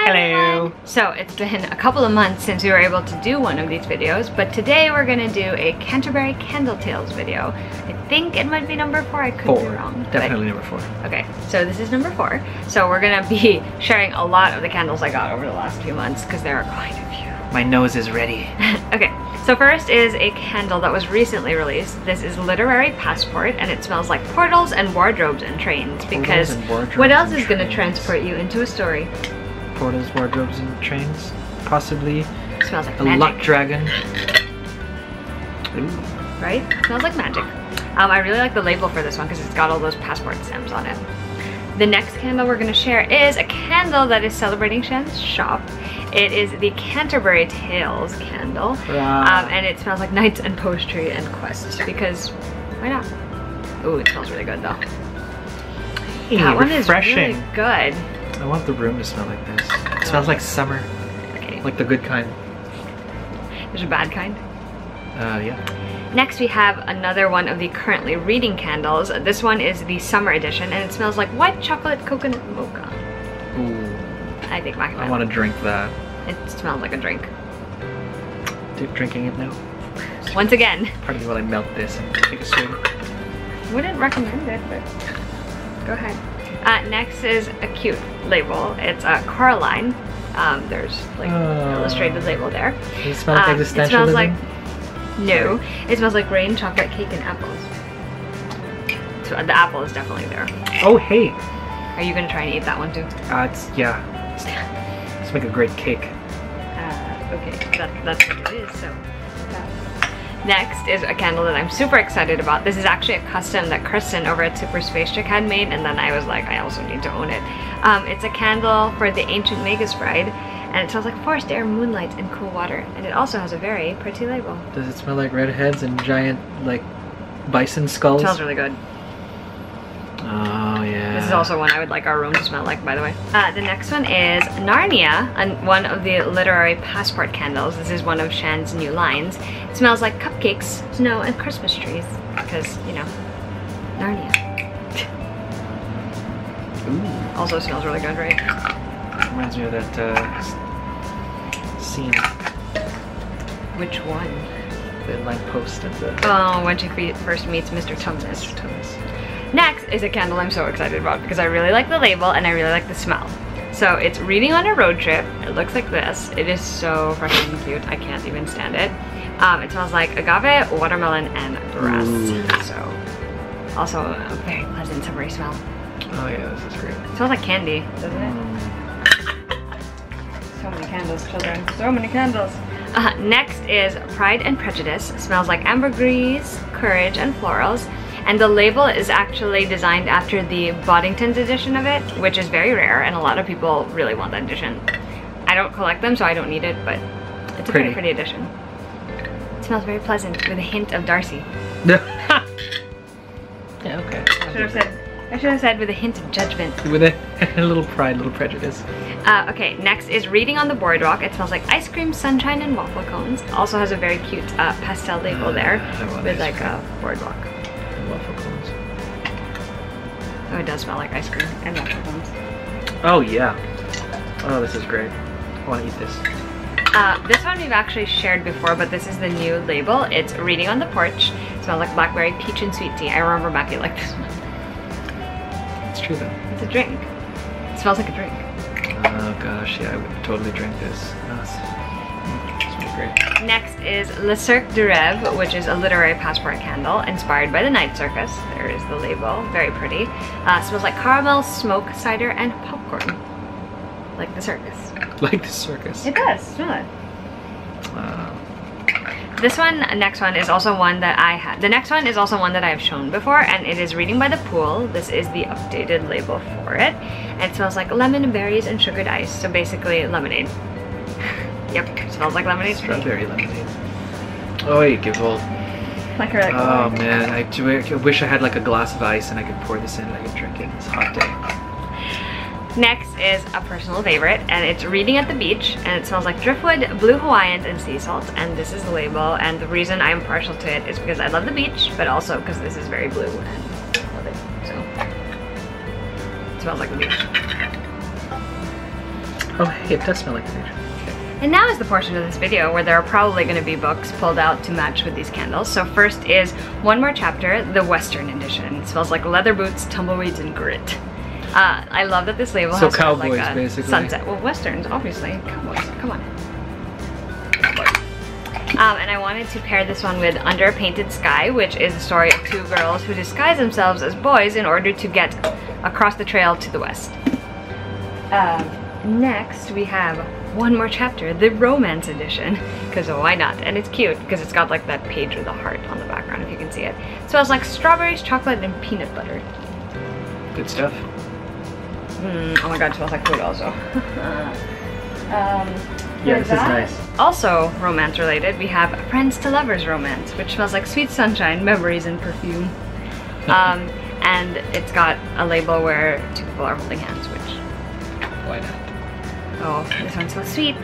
Hello! So it's been a couple of months since we were able to do one of these videos, but today we're gonna do a Canterbury Candle Tales video. I think it might be number 4, I could be wrong. Definitely number 4. Okay, so this is number 4. So we're gonna be sharing a lot of the candles I got over the last few months because there are quite a few. My nose is ready. Okay, so first is a candle that was recently released. This is Literary Passport, and it smells like portals and wardrobes and trains, because what else is going to transport you into a story? Portals, wardrobes, and trains. Possibly It smells like a magic. luck dragon. Ooh. Right? It smells like magic. I really like the label for this one because it's got all those passport stamps on it. The next candle we're going to share is a candle that is celebrating Shan's shop. It is the Canterbury Tales candle, and it smells like knights and poetry and quests, because why not? Ooh, it smells really good though. Hey, that one refreshing. is really good. I want the room to smell like this. It smells like summer. Okay. Like the good kind. There's a bad kind. Yeah. Next we have another one of the currently reading candles. This one is the summer edition, and it smells like white chocolate coconut mocha. Ooh. I think I want to drink that. It smells like a drink. Drinking it now. Once again. Pardon me while I melt this and take a swig. Wouldn't recommend it, but go ahead. Next is a cute label. It's Coraline. There's like an illustrated label there. Does it smell like existentialism? It smells like no. It smells like rain, chocolate cake, and apples. So the apple is definitely there. Oh hey. Are you gonna try and eat that one too? Yeah. Let's make a great cake. Okay, that's what it is. So. Next is a candle that I'm super excited about. This is actually a custom that Kristen over at Super Space Chick had made, and then I was like, I also need to own it. It's a candle for the ancient Magus Bride, and it smells like forest air, moonlight, and cool water. And it also has a very pretty label. Does it smell like redheads and giant, like, bison skulls? It smells really good. Oh, yeah. This is also one I would like our room to smell like, by the way. The next one is Narnia, and one of the Literary Passport candles. This is one of Shan's new lines. It smells like cupcakes, snow, and Christmas trees. Because, you know, Narnia. Ooh. Also smells really good, right? Reminds me of that scene. Which one? The lamppost and the... Oh, when she first meets Mr. Tumnus. Mr. Tumnus. Next is a candle I'm so excited about because I really like the label and I really like the smell. So it's Reading on a Road Trip. It looks like this. It is so freaking cute. I can't even stand it. It smells like agave, watermelon, and grass. So also a very pleasant summery smell. Oh yeah, this is great. It smells like candy, doesn't it? So many candles, children. So many candles. Next is Pride and Prejudice. It smells like ambergris, courage, and florals. And the label is actually designed after the Boddington's edition of it, which is very rare, and a lot of people really want that edition. I don't collect them, so I don't need it, but it's a very pretty edition. It smells very pleasant with a hint of Darcy. Yeah, okay. I should have said with a hint of judgment. With a little pride, little prejudice. Okay, next is Reading on the Boardwalk. It smells like ice cream, sunshine, and waffle cones. Also has a very cute pastel label there with like a boardwalk. Waffle cones. Oh, it does smell like ice cream and waffle cones. Oh yeah. Oh, this is great. I want to eat this. This one we've actually shared before, but this is the new label. It's Reading on the Porch. It smells like blackberry, peach, and sweet tea. I remember Mackie liked this one. It's true though. It's a drink. It smells like a drink. Oh gosh, yeah, I would totally drink this. It smells great. Next is Le Cirque du Rêve, which is a literary passport candle inspired by the Night Circus. There is the label, very pretty. Smells like caramel, smoke, cider, and popcorn. Like the circus. Like the circus. It does, smell it. This one, next one is also one that I had. The next one is also one that I have shown before, and it is Reading by the Pool. This is the updated label for it. And it smells like lemon, berries, and sugared ice. So basically lemonade. Yep, it smells like lemonade. Strawberry lemonade. Oh, you give old. Like a really oh man, I wish I had like a glass of ice and I could pour this in and I could drink it. It's a hot day. Next is a personal favorite, and it's Reading at the Beach, and it smells like driftwood, blue Hawaiians, and sea salt. And this is the label, and the reason I'm partial to it is because I love the beach, but also because this is very blue and I love it. So it smells like the beach. Oh, hey, it does smell like sage. And now is the portion of this video where there are probably going to be books pulled out to match with these candles. So first is One More Chapter, the Western edition. It smells like leather boots, tumbleweeds, and grit. I love that this label has cowboys, like a basically. sunset. Well, Westerns, obviously. Cowboys, come on. And I wanted to pair this one with Under a Painted Sky, which is the story of two girls who disguise themselves as boys in order to get across the trail to the west. Next, we have One More Chapter, the Romance edition, because why not? And it's cute because it's got like that page with a heart on the background, if you can see it. It smells like strawberries, chocolate, and peanut butter. Good stuff. Oh my god, it smells like food also. Yeah, this is nice. Also romance related, we have Friends to Lovers Romance, which smells like sweet sunshine, memories, and perfume. And it's got a label where two people are holding hands, which... Why not? Oh, this one smells sweet.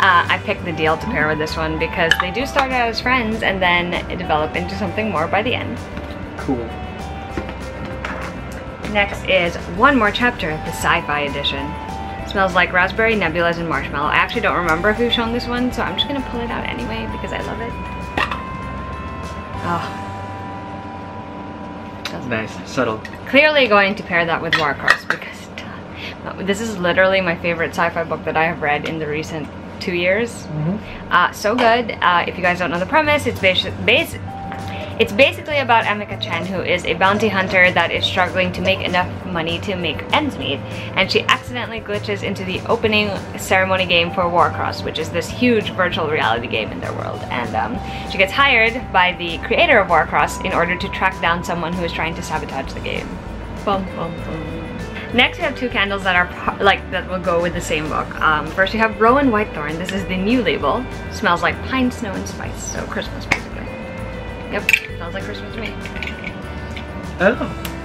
I picked the deal to pair with this one because they do start out as friends and then develop into something more by the end. Cool. Next is One More Chapter, the Sci-Fi edition. Smells like raspberry, nebulas, and marshmallow. I actually don't remember if we've shown this one, so I'm just gonna pull it out anyway because I love it. Oh. Nice, subtle. Clearly going to pair that with Warcross because this is literally my favorite sci-fi book that I have read in the recent 2 years. So good. If you guys don't know the premise, it's basically about Emika Chen, who is a bounty hunter that is struggling to make enough money to make ends meet, and she accidentally glitches into the opening ceremony game for Warcross, which is this huge virtual reality game in their world. And she gets hired by the creator of Warcross in order to track down someone who is trying to sabotage the game. Bum, bum, bum. Next, we have two candles that are that will go with the same book. First, we have Rowan Whitethorn. This is the new label. Smells like pine, snow, and spice, so Christmas basically. Yep, smells like Christmas to me. Oh.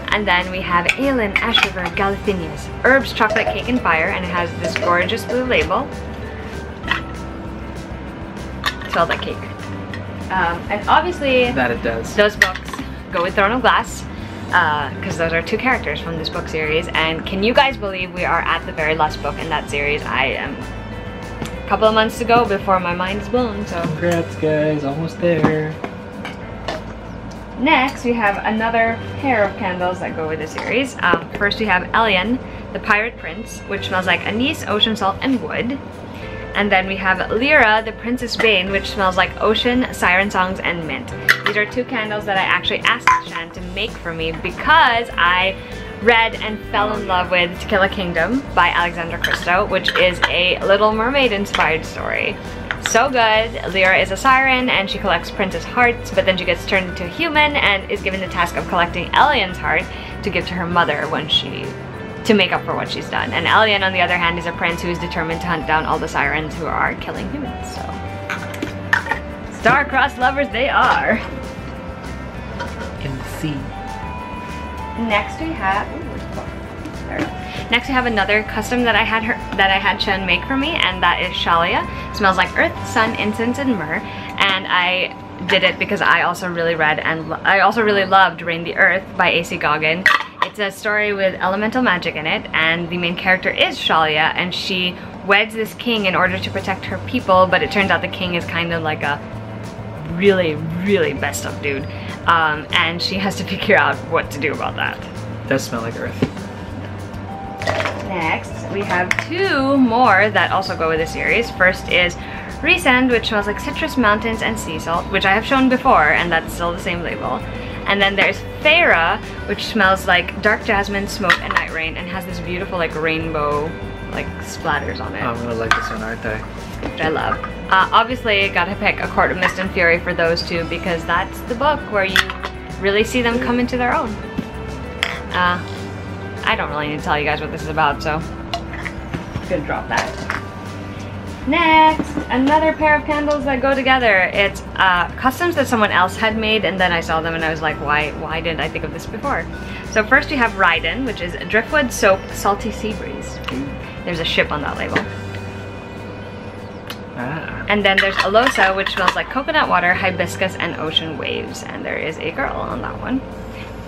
And then we have Aelin Ashriver Galathinius, Herbs, Chocolate, Cake, and Fire, and it has this gorgeous blue label. It smells like cake. And obviously, that it does. Those books go with Throne of Glass, because those are two characters from this book series. And can you guys believe we are at the very last book in that series? I am a couple of months to go before my mind is blown, so. Congrats guys, almost there. Next, we have another pair of candles that go with the series. First, we have Elian, the Pirate Prince, which smells like anise, ocean salt, and wood. And then we have Lyra, the Princess Bane, which smells like ocean, siren songs, and mint. These are two candles that I actually asked Shan to make for me because I read and fell in love with To Kill a Kingdom by Alexandra Christo, which is a Little Mermaid inspired story. So good. Lyra is a siren and she collects princess hearts, but then she gets turned into a human and is given the task of collecting Elian's heart to give to her mother when to make up for what she's done. And Elian, on the other hand, is a prince who is determined to hunt down all the sirens who are killing humans. So, star-crossed lovers they are. In the sea. Next we have. Next we have another custom that I had Shen make for me, and that is Shalia. Smells like earth, sun, incense, and myrrh. And I did it because I also really read and I also really loved Rain the Earth by A.C. Goggin. It's a story with elemental magic in it, and the main character is Shalia, and she weds this king in order to protect her people, but it turns out the king is kind of like a really, really messed up dude. And she has to figure out what to do about that. It does smell like earth. Next, we have two more that also go with the series. First is Resend, which smells like citrus, mountains, and sea salt, which I have shown before, and that's still the same label. And then there's Feyre, which smells like dark jasmine, smoke, and night rain, and has this beautiful like rainbow like splatters on it. Oh, I'm gonna like this one, aren't I? Which I love. Obviously, gotta pick A Court of Mist and Fury for those two because that's the book where you really see them come into their own. I don't really need to tell you guys what this is about, so I'm gonna drop that. Next, another pair of candles that go together. It's customs that someone else had made, and then I saw them and I was like, why didn't I think of this before? So first we have Ryden, which is driftwood, soap, salty sea breeze. There's a ship on that label. And then there's Alosa, which smells like coconut water, hibiscus, and ocean waves. And there is a girl on that one.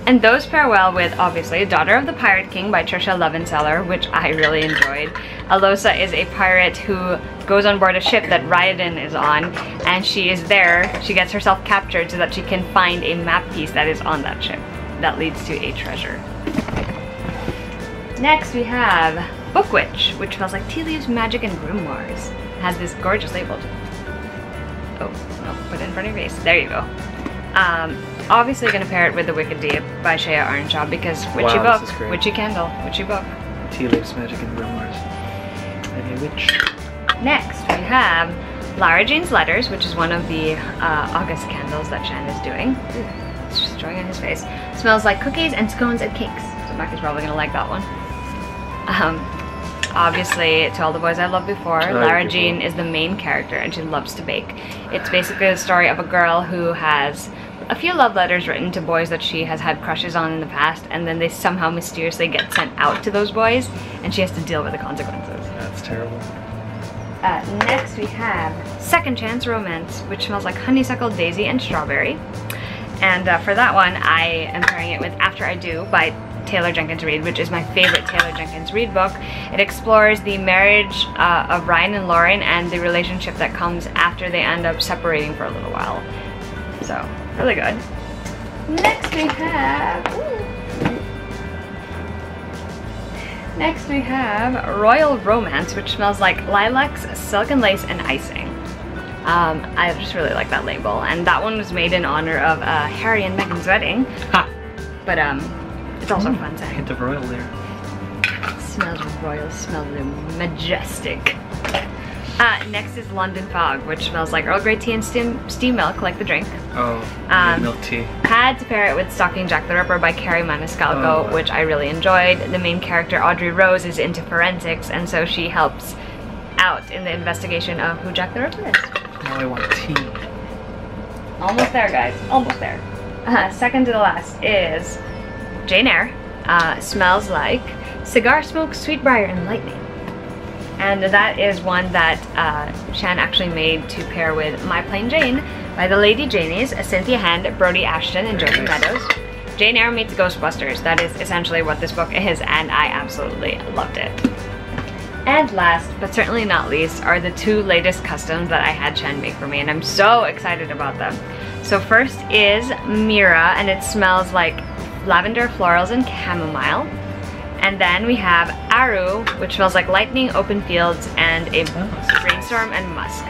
And those pair well with, obviously, Daughter of the Pirate King by Trisha Levenseller, which I really enjoyed. Alosa is a pirate who goes on board a ship that Raiden is on, and she is there. She gets herself captured so that she can find a map piece that is on that ship that leads to a treasure. Next we have Bookish, which smells like tea leaves, magic, and grimoires. It has this gorgeous label. Oh, no, put it in front of your face. There you go. Obviously gonna pair it with The Wicked Deep by Shea Arnshaw because witchy Wow, book, witchy candle, witchy book. Tea leaves, magic, and grimoires. Maybe a witch. Next we have Lara Jean's Letters, which is one of the August candles that Shan is doing. Ooh, it's just drawing on his face. Smells like cookies and scones and cakes. So Mac is probably gonna like that one. Obviously, To All the Boys I Loved Before, Lara Jean is the main character and she loves to bake. It's basically the story of a girl who has a few love letters written to boys that she has had crushes on in the past, and then they somehow mysteriously get sent out to those boys and she has to deal with the consequences. That's terrible. Next we have Second Chance Romance, which smells like honeysuckle, daisy, and strawberry. And for that one, I am pairing it with After I Do by Taylor Jenkins Reid, which is my favorite Taylor Jenkins Reid book. It explores the marriage of Ryan and Lauren and the relationship that comes after they end up separating for a little while. So, really good. Next we have Royal Romance, which smells like lilacs, silken lace, and icing. I just really like that label, and that one was made in honor of Harry and Meghan's wedding. Ha! But it's also a fun scent. Hint of royal there. It smells royal, smells majestic. Next is London Fog, which smells like Earl Grey tea and steam milk, like the drink. Oh, milk tea. Had to pair it with Stalking Jack the Ripper by Carrie Maniscalco, which I really enjoyed. The main character, Audrey Rose, is into forensics, and so she helps out in the investigation of who Jack the Ripper is. Now I want tea. Almost there, guys. Almost there. Second to the last is Jane Eyre. Smells like cigar smoke, sweetbriar, and lightning. And that is one that Shan actually made to pair with My Plain Jane by the Lady Janies, Cynthia Hand, Brody Ashton, and Jodie Meadows. Jane Eyre meets Ghostbusters. That is essentially what this book is, and I absolutely loved it. And last, but certainly not least, are the two latest customs that I had Shan make for me, and I'm so excited about them. So first is Mira, and it smells like lavender, florals, and chamomile. And then we have Aru, which smells like lightning, open fields, and a brainstorm and musk.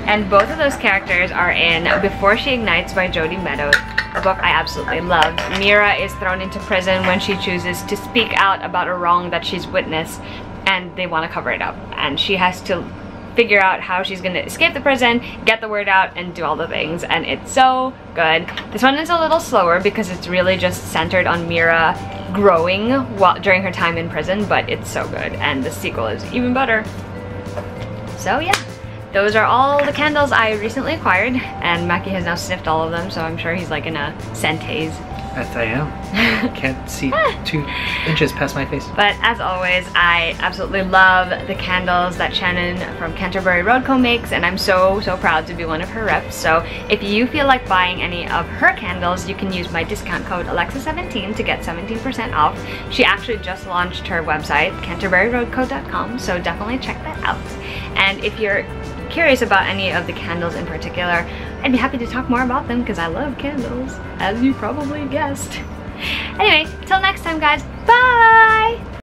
And both of those characters are in Before She Ignites by Jodie Meadows, a book I absolutely loved. Mira is thrown into prison when she chooses to speak out about a wrong that she's witnessed, and they want to cover it up. And she has to figure out how she's going to escape the prison, get the word out, and do all the things. And it's so good. This one is a little slower because it's really just centered on Mira growing during her time in prison, but it's so good. And the sequel is even better. So yeah, those are all the candles I recently acquired, and Mackie has now sniffed all of them, so I'm sure he's like in a scent haze. Yes, I am. Can't see 2 inches past my face. But as always, I absolutely love the candles that Shannon from Canterbury Road Co makes, and I'm so proud to be one of her reps. So if you feel like buying any of her candles, you can use my discount code Alexa17 to get 17% off. She actually just launched her website, canterburyroadco.com, so definitely check that out. And if you're curious about any of the candles in particular, I'd be happy to talk more about them because I love candles, as you probably guessed. Anyway, till next time guys, bye!